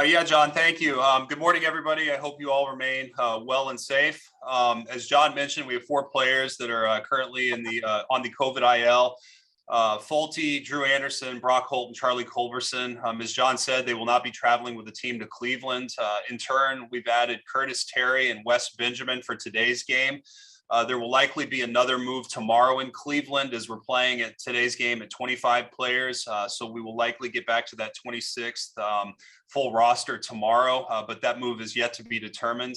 Yeah, John, thank you. Good morning, everybody. I hope you all remain well and safe. As John mentioned, we have 4 players that are currently in the on the COVID IL. Fulte, Drew Anderson, Brock Holt, and Charlie Culverson. As John said, they will not be traveling with the team to Cleveland. In turn, we've added Curtis Terry and Wes Benjamin for today's game. There will likely be another move tomorrow in Cleveland as we're playing at today's game at 25 players. So we will likely get back to that 26th full roster tomorrow, but that move is yet to be determined.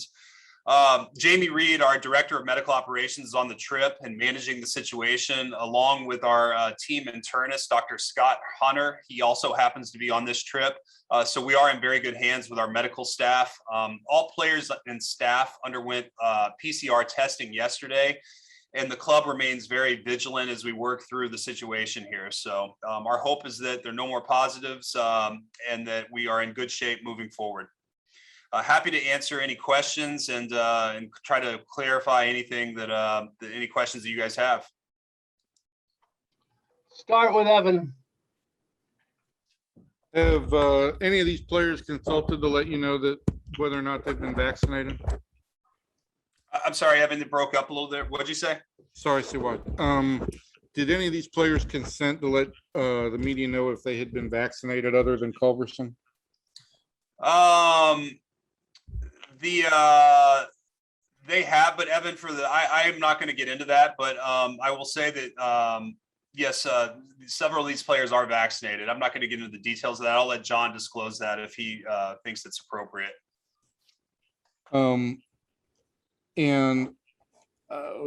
Jamie Reed, our director of medical operations, is on the trip and managing the situation along with our team internist, Dr. Scott Hunter. He also happens to be on this trip. So we are in very good hands with our medical staff. All players and staff underwent PCR testing yesterday, and the club remains very vigilant as we work through the situation here. So our hope is that there are no more positives and that we are in good shape moving forward. Happy to answer any questions and try to clarify anything that any questions that you guys have. Start with Evan. Have any of these players consulted to let you know that whether or not they've been vaccinated? I'm sorry, Evan, it broke up a little bit. What'd you say? Sorry, see what? Did any of these players consent to let the media know if they had been vaccinated other than Culverson? They have, but Evan, I am not going to get into that, but I will say that yes, several of these players are vaccinated. I'm not going to get into the details of that. I'll let John disclose that if he thinks it's appropriate.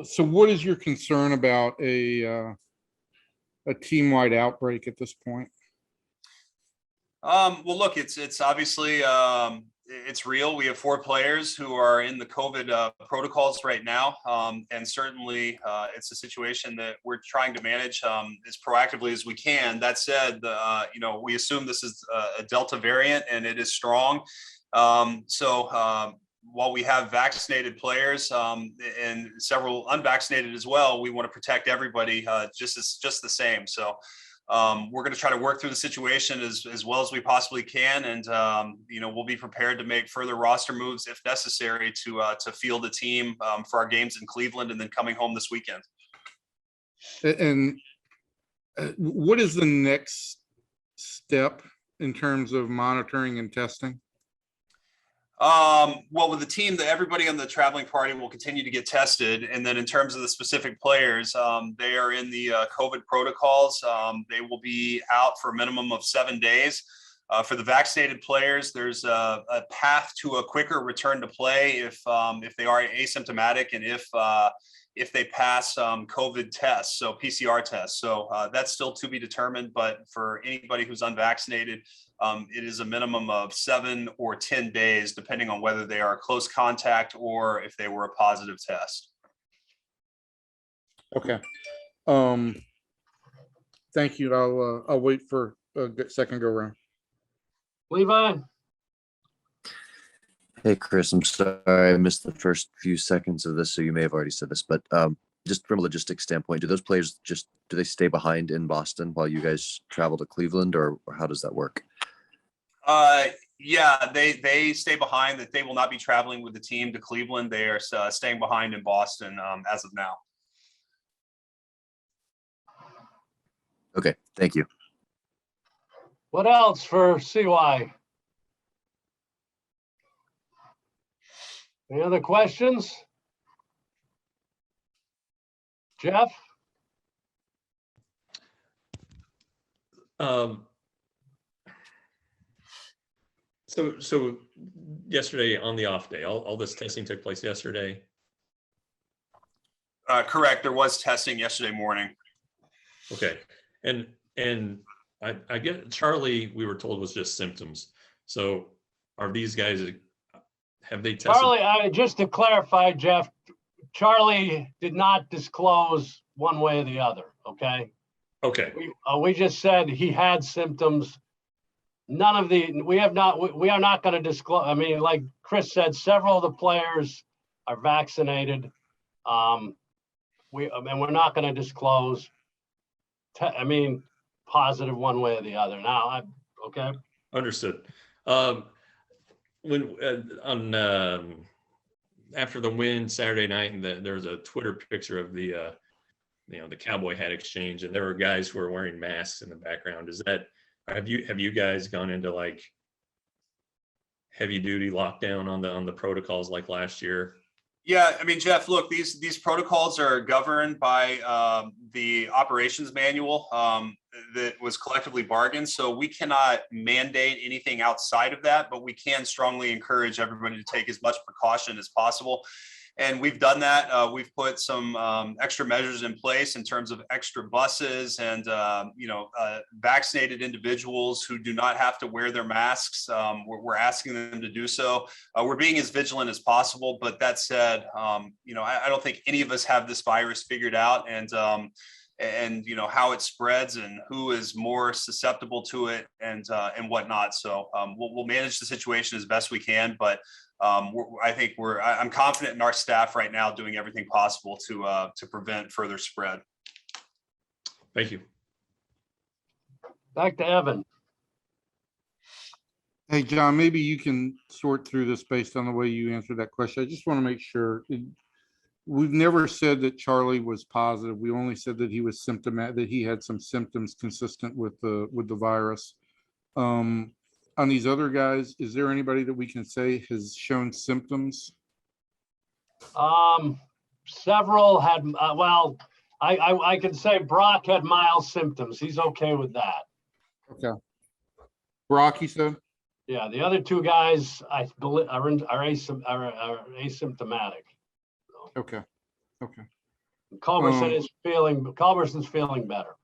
So what is your concern about a team-wide outbreak at this point? Well, look, it's obviously it's real. We have 4 players who are in the COVID protocols right now, and certainly it's a situation that we're trying to manage as proactively as we can. That said, we assume this is a Delta variant and it is strong. While we have vaccinated players and several unvaccinated as well, we want to protect everybody just the same. So we're going to try to work through the situation as well as we possibly can, and we'll be prepared to make further roster moves if necessary to field a team for our games in Cleveland and then coming home this weekend. And what is the next step in terms of monitoring and testing? Well, with the team, everybody on the traveling party will continue to get tested. And then in terms of the specific players, they are in the COVID protocols. They will be out for a minimum of 7 days. For the vaccinated players, there's a path to a quicker return to play if they are asymptomatic and if they pass COVID tests, so PCR tests. So that's still to be determined. But for anybody who's unvaccinated, it is a minimum of 7 or 10 days, depending on whether they are a close contact or if they were a positive test. Okay. Thank you. I'll wait for a second go round. Levi. Hey, Chris, I'm sorry I missed the first few seconds of this, so you may have already said this, but just from a logistics standpoint, do those players do they stay behind in Boston while you guys travel to Cleveland, or how does that work? Yeah, they stay behind. That they will not be traveling with the team to Cleveland. They are staying behind in Boston as of now. Okay, thank you. What else for CY? Any other questions? Jeff? So yesterday on the off day, all this testing took place yesterday? Correct. There was testing yesterday morning. Okay. And I get Charlie, we were told, was just symptoms. So are these guys, have they tested? Charlie, just to clarify, Jeff, Charlie did not disclose one way or the other, okay? Okay. We just said he had symptoms. We are not going to disclose. I mean, like Chris said, several of the players are vaccinated. And we're not going to disclose, positive one way or the other. Now, okay. Understood. when on after the win Saturday night, and there was a Twitter picture of the the cowboy hat exchange, and there were guys who were wearing masks in the background. Is that have you guys gone into like heavy duty lockdown on the protocols like last year? Yeah, I mean, Jeff, look, these protocols are governed by the operations manual that was collectively bargained. So we cannot mandate anything outside of that, but we can strongly encourage everybody to take as much precaution as possible. And we've done that. We've put some extra measures in place in terms of extra buses and, vaccinated individuals who do not have to wear their masks. We're asking them to do so. We're being as vigilant as possible. But that said, I don't think any of us have this virus figured out. And how it spreads and who is more susceptible to it and whatnot. So we'll manage the situation as best we can. But I'm confident in our staff right now doing everything possible to prevent further spread. Thank you. Back to Evan. Hey, John, maybe you can sort through this based on the way you answered that question. I just want to make sure. We've never said that Charlie was positive. We only said that he was symptomatic, that he had some symptoms consistent with the virus. On these other guys, is there anybody that we can say has shown symptoms? Several had, I can say Brock had mild symptoms. He's okay with that. Okay. Brock, you said? Yeah, the other two guys, I believe, are asymptomatic. Okay. Okay. Culberson's feeling better.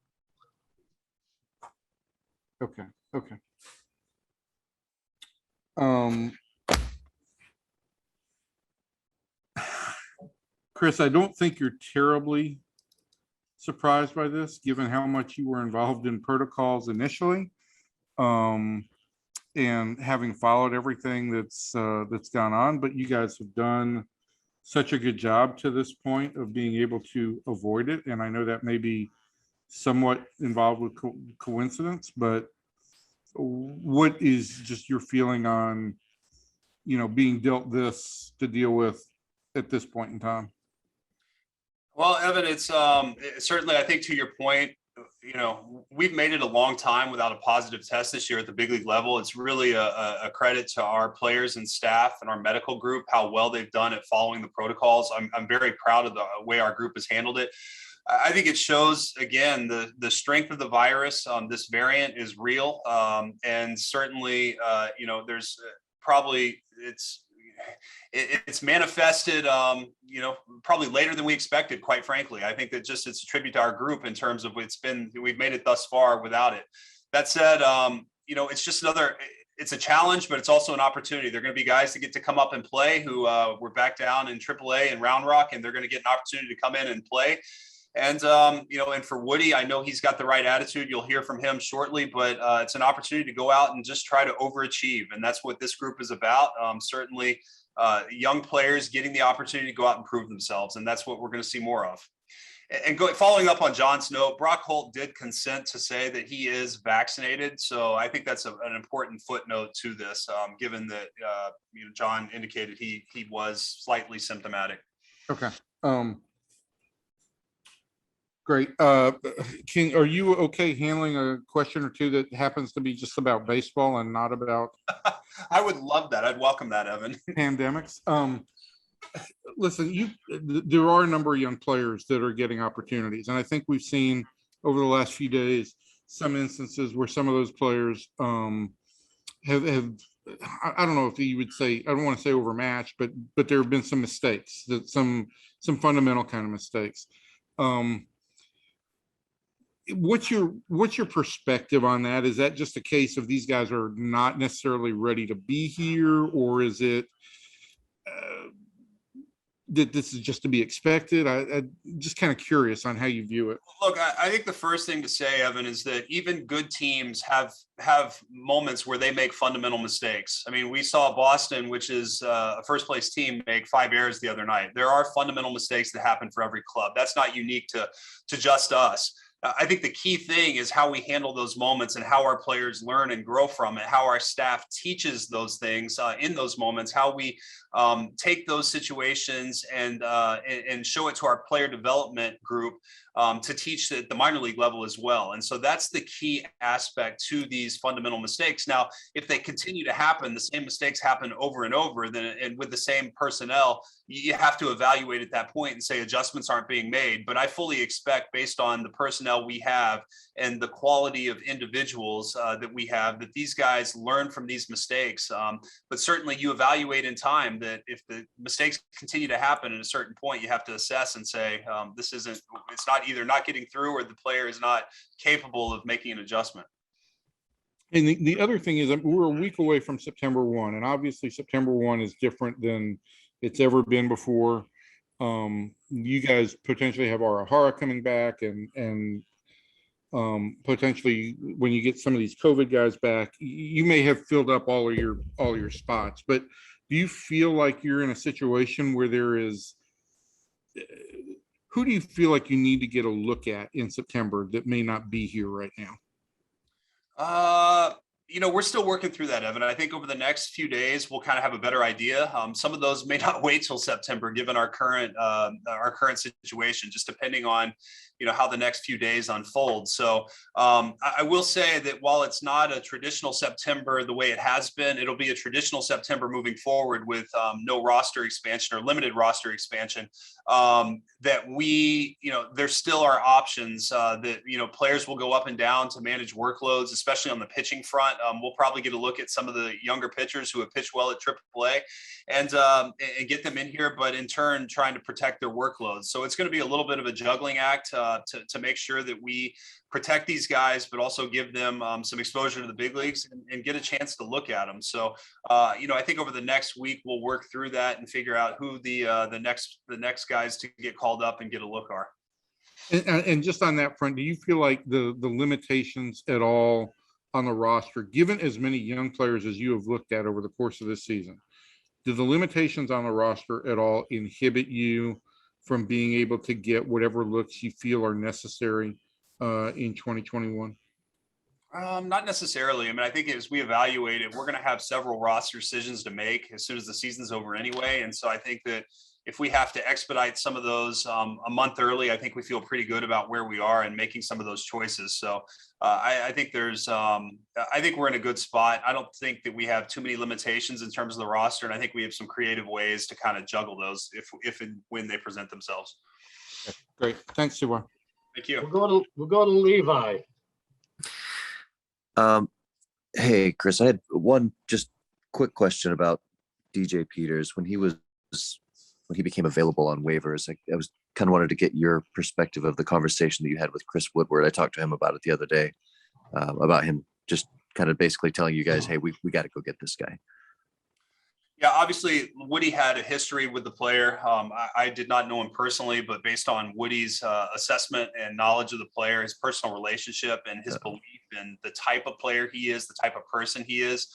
Okay. Okay. Chris, I don't think you're terribly surprised by this, given how much you were involved in protocols initially, and having followed everything that's gone on. But you guys have done such a good job to this point of being able to avoid it. And I know that may be somewhat involved with coincidence, but what is just your feeling on, being dealt this to deal with at this point in time? Well, Evan, it's certainly, I think to your point, we've made it a long time without a positive test this year at the big league level. It's really a credit to our players and staff and our medical group, how well they've done at following the protocols. I'm very proud of the way our group has handled it. I think it shows, again, the strength of the virus. This variant is real. And certainly, there's probably it's manifested, probably later than we expected, quite frankly. I think that just it's a tribute to our group in terms of we've made it thus far without it. That said, it's just it's a challenge, but it's also an opportunity. There are going to be guys that get to come up and play who were back down in AAA and Round Rock, and they're going to get an opportunity to come in and play. And, and for Woody, I know he's got the right attitude. You'll hear from him shortly, but it's an opportunity to go out and just try to overachieve. And that's what this group is about. Certainly young players getting the opportunity to go out and prove themselves. And that's what we're going to see more of. And following up on John's note, Brock Holt did consent to say that he is vaccinated. So I think that's an important footnote to this, given that, John indicated he was slightly symptomatic. Okay. Great. King, are you okay handling a question or two that happens to be just about baseball and not about I would love that. I'd welcome that, Evan. pandemics? Listen, there are a number of young players that are getting opportunities, and I think we've seen over the last few days some instances where some of those players have I don't know if you would say, I don't want to say overmatched, but there have been some mistakes, that some fundamental kind of mistakes. What's your perspective on that? Is that just a case of these guys are not necessarily ready to be here, or is it that this is just to be expected? I'm just kind of curious on how you view it. Look, I think the first thing to say, Evan, is that even good teams have moments where they make fundamental mistakes. I mean, we saw Boston, which is a first place team, make 5 errors the other night. There are fundamental mistakes that happen for every club. That's not unique to just us. I think the key thing is how we handle those moments and how our players learn and grow from it, how our staff teaches those things in those moments, how we take those situations and show it to our player development group to teach at the minor league level as well. And so that's the key aspect to these fundamental mistakes. Now, if they continue to happen, the same mistakes happen over and over, then and with the same personnel, you have to evaluate at that point and say adjustments aren't being made. But I fully expect, based on the personnel we have and the quality of individuals that we have, that these guys learn from these mistakes. But certainly you evaluate in time that if the mistakes continue to happen at a certain point, you have to assess and say, it's not either not getting through or the player is not capable of making an adjustment. And the other thing is that we're a week away from September 1, and obviously September 1 is different than it's ever been before. You guys potentially have Arahara coming back, and potentially when you get some of these COVID guys back, you may have filled up all your spots. But do you feel like you're in a situation where there is, who do you feel like you need to get a look at in September that may not be here right now? We're still working through that, Evan. I think over the next few days, we'll kind of have a better idea. Some of those may not wait till September, given our current situation, just depending on, how the next few days unfold. So I will say that while it's not a traditional September the way it has been, it'll be a traditional September moving forward with no roster expansion or limited roster expansion. That there still are options that, players will go up and down to manage workloads, especially on the pitching front. We'll probably get a look at some of the younger pitchers who have pitched well at AAA and get them in here, but in turn, trying to protect their workloads. So it's going to be a little bit of a juggling act to make sure that we protect these guys, but also give them some exposure to the big leagues and get a chance to look at them. So, I think over the next week, we'll work through that and figure out who the next guys to get called up and get a look are. And just on that front, do you feel like the limitations at all on the roster, given as many young players as you have looked at over the course of this season, do the limitations on the roster at all inhibit you from being able to get whatever looks you feel are necessary in 2021? Not necessarily. I mean, I think as we evaluate it, we're going to have several roster decisions to make as soon as the season's over anyway. And so I think that if we have to expedite some of those a month early, I think we feel pretty good about where we are and making some of those choices. So I think I think we're in a good spot. I don't think that we have too many limitations in terms of the roster. And I think we have some creative ways to kind of juggle those if and when they present themselves. Okay, great. Thanks, Siwa. Thank you. We'll go to Levi. Hey, Chris, I had one just quick question about DJ Peters when he became available on waivers. I was kind of wanted to get your perspective of the conversation that you had with Chris Woodward. I talked to him about it the other day, about him just kind of basically telling you guys, hey, we got to go get this guy. Yeah, obviously Woody had a history with the player. I did not know him personally, but based on Woody's assessment and knowledge of the player, his personal relationship and his belief in the type of player he is, the type of person he is,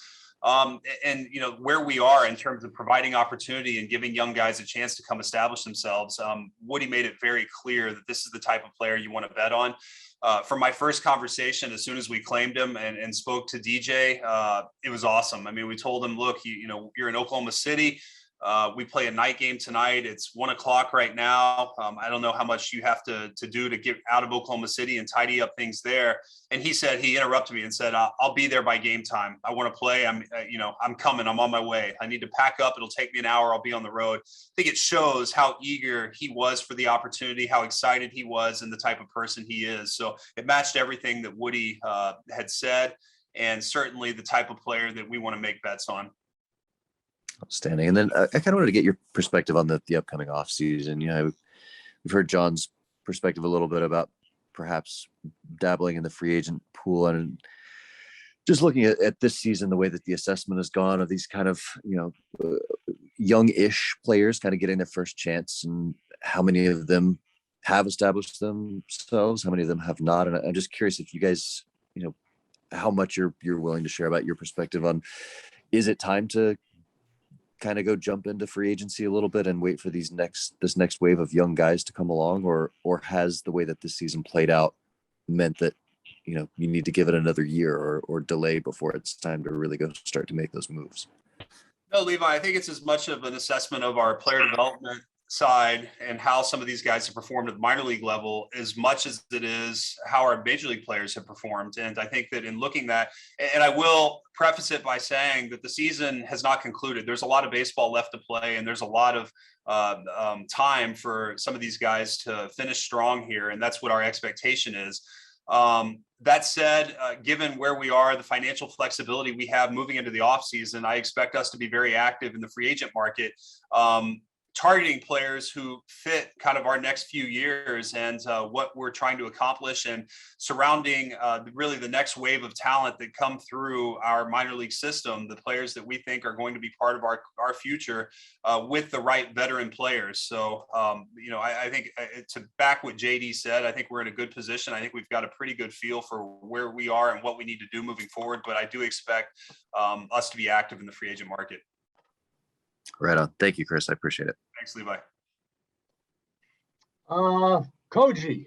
and where we are in terms of providing opportunity and giving young guys a chance to come establish themselves. Woody made it very clear that this is the type of player you want to bet on. From my first conversation, as soon as we claimed him and spoke to DJ, it was awesome. I mean, we told him, look, you're in Oklahoma City. We play a night game tonight. It's 1:00 right now. I don't know how much you have to do to get out of Oklahoma City and tidy up things there. And he interrupted me and said, I'll be there by game time. I want to play. I'm coming. I'm on my way. I need to pack up. It'll take me an hour. I'll be on the road. I think it shows how eager he was for the opportunity, how excited he was, and the type of person he is. So it matched everything that Woody had said, and certainly the type of player that we want to make bets on. Outstanding. And then I kind of wanted to get your perspective on the upcoming off season. We've heard John's perspective a little bit about perhaps dabbling in the free agent pool, and just looking at this season, the way that the assessment has gone of these kind of, young-ish players kind of getting their first chance, and how many of them have established themselves, how many of them have not. And I'm just curious if you guys, how much you're willing to share about your perspective on, is it time to kind of go jump into free agency a little bit and wait for this next wave of young guys to come along, or has the way that this season played out meant that, you need to give it another year or delay before it's time to really go start to make those moves? No, Levi, I think it's as much of an assessment of our player development side and how some of these guys have performed at the minor league level as much as it is how our major league players have performed. And I think that in looking that, and I will preface it by saying that the season has not concluded. There's a lot of baseball left to play, and there's a lot of time for some of these guys to finish strong here. And that's what our expectation is. That said, given where we are, the financial flexibility we have moving into the offseason, I expect us to be very active in the free agent market, targeting players who fit kind of our next few years and what we're trying to accomplish, and surrounding really the next wave of talent that come through our minor league system, the players that we think are going to be part of our future with the right veteran players. So, I think to back what JD said, I think we're in a good position. I think we've got a pretty good feel for where we are and what we need to do moving forward, but I do expect us to be active in the free agent market. Right on. Thank you, Chris. I appreciate it. Thanks, Levi. Koji.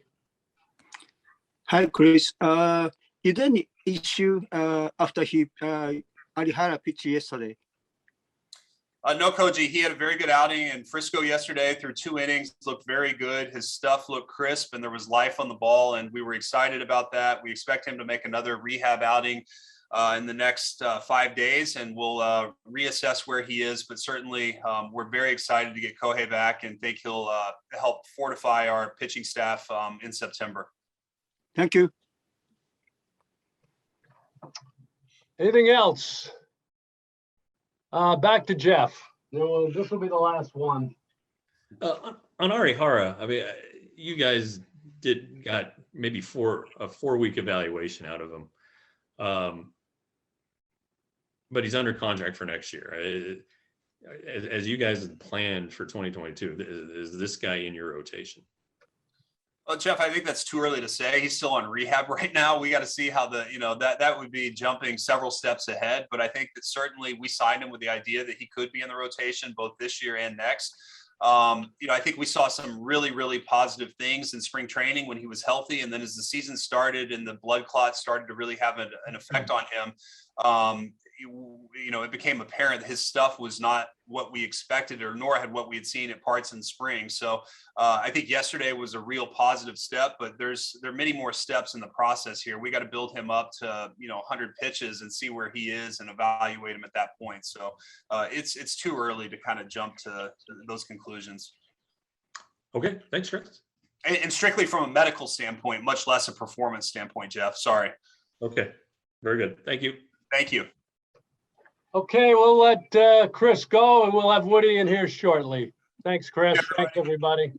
Hi, Chris. Is there any issue after Arihara pitched yesterday? No, Koji, he had a very good outing in Frisco yesterday through 2 innings, looked very good. His stuff looked crisp and there was life on the ball, and we were excited about that. We expect him to make another rehab outing in the next 5 days, and we'll reassess where he is. But certainly we're very excited to get Kohei back and think he'll help fortify our pitching staff in September. Thank you. Anything else? Back to Jeff. This will be the last one. On Arihara, I mean, you guys got maybe a 4-week evaluation out of him. But he's under contract for next year. As you guys had planned for 2022, is this guy in your rotation? Well, Jeff, I think that's too early to say. He's still on rehab right now. We got to see how that would be jumping several steps ahead. But I think that certainly we signed him with the idea that he could be in the rotation both this year and next. I think we saw some really, really positive things in spring training when he was healthy. And then as the season started and the blood clots started to really have an effect on him, it became apparent that his stuff was not what we expected, or nor had what we had seen at parts in spring. So I think yesterday was a real positive step, but there are many more steps in the process here. We got to build him up to 100 pitches and see where he is and evaluate him at that point. So it's too early to kind of jump to those conclusions. Okay, thanks, Chris. And strictly from a medical standpoint, much less a performance standpoint, Jeff. Sorry. Okay, very good. Thank you. Thank you. Okay, we'll let Chris go, and we'll have Woody in here shortly. Thanks, Chris. Thanks, everybody.